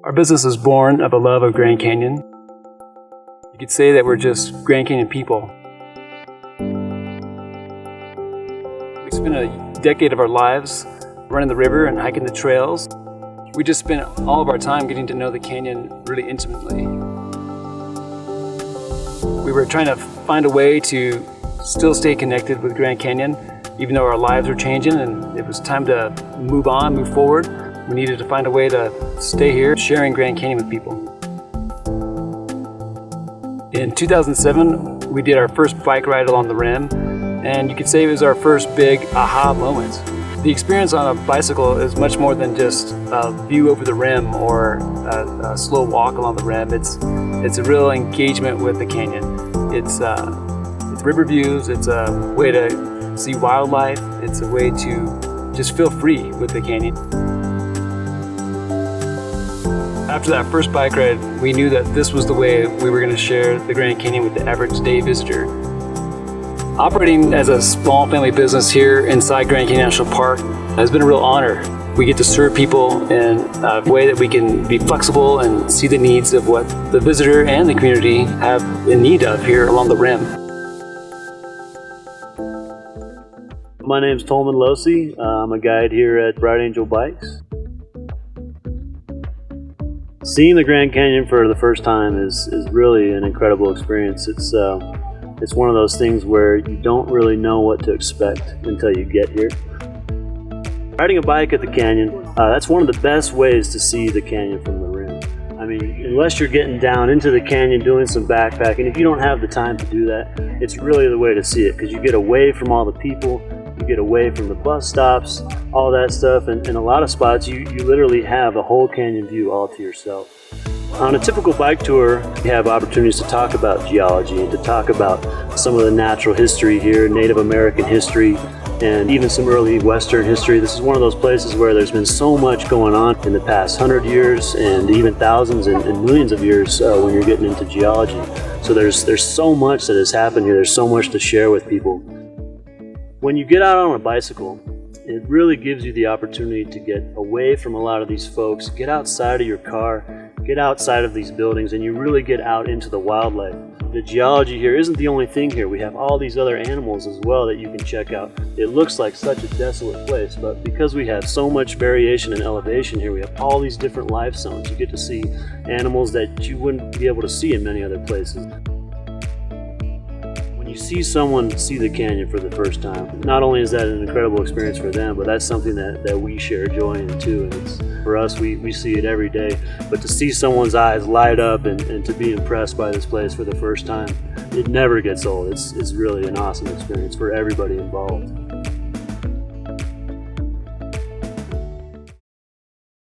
Our business is born of a love of Grand Canyon. You could say that we're just Grand Canyon people. We spent a decade of our lives running the river and hiking the trails. We just spent all of our time getting to know the canyon really intimately. We were trying to find a way to still stay connected with Grand Canyon, even though our lives were changing and it was time to move on, move forward. We needed to find a way to stay here, sharing Grand Canyon with people. In 2007, we did our first bike ride along the rim, and you could say it was our first big aha moment. The experience on a bicycle is much more than just a view over the rim or a slow walk along the rim. It's a real engagement with the canyon. It's river views, it's a way to see wildlife, it's a way to just feel free with the canyon. After that first bike ride, we knew that this was the way we were going to share the Grand Canyon with the average day visitor. Operating as a small family business here inside Grand Canyon National Park has been a real honor. We get to serve people in a way that we can be flexible and see the needs of what the visitor and the community have in need of here along the rim. My name's Tolman Losi. I'm a guide here at Bright Angel Bikes. Seeing the Grand Canyon for the first time is really an incredible experience. It's one of those things where you don't really know what to expect until you get here. Riding a bike at the canyon, that's one of the best ways to see the canyon from the rim. I mean, unless you're getting down into the canyon doing some backpacking, if you don't have the time to do that, it's really the way to see it because you get away from all the people, you get away from the bus stops, all that stuff, and in a lot of spots you literally have a whole canyon view all to yourself. On a typical bike tour, you have opportunities to talk about geology and to talk about some of the natural history here, Native American history, and even some early Western history. This is one of those places where there's been so much going on in the past 100 years and even thousands and millions of years when you're getting into geology. So there's so much that has happened here. There's so much to share with people. When you get out on a bicycle, it really gives you the opportunity to get away from a lot of these folks, get outside of your car, get outside of these buildings, and you really get out into the wildlife. The geology here isn't the only thing here. We have all these other animals as well that you can check out. It looks like such a desolate place, but because we have so much variation in elevation here, we have all these different life zones. You get to see animals that you wouldn't be able to see in many other places. You see someone see the canyon for the first time, not only is that an incredible experience for them, but that's something that we share joy in too. And for us, we see it every day. But to see someone's eyes light up and to be impressed by this place for the first time, it never gets old. It's really an awesome experience for everybody involved.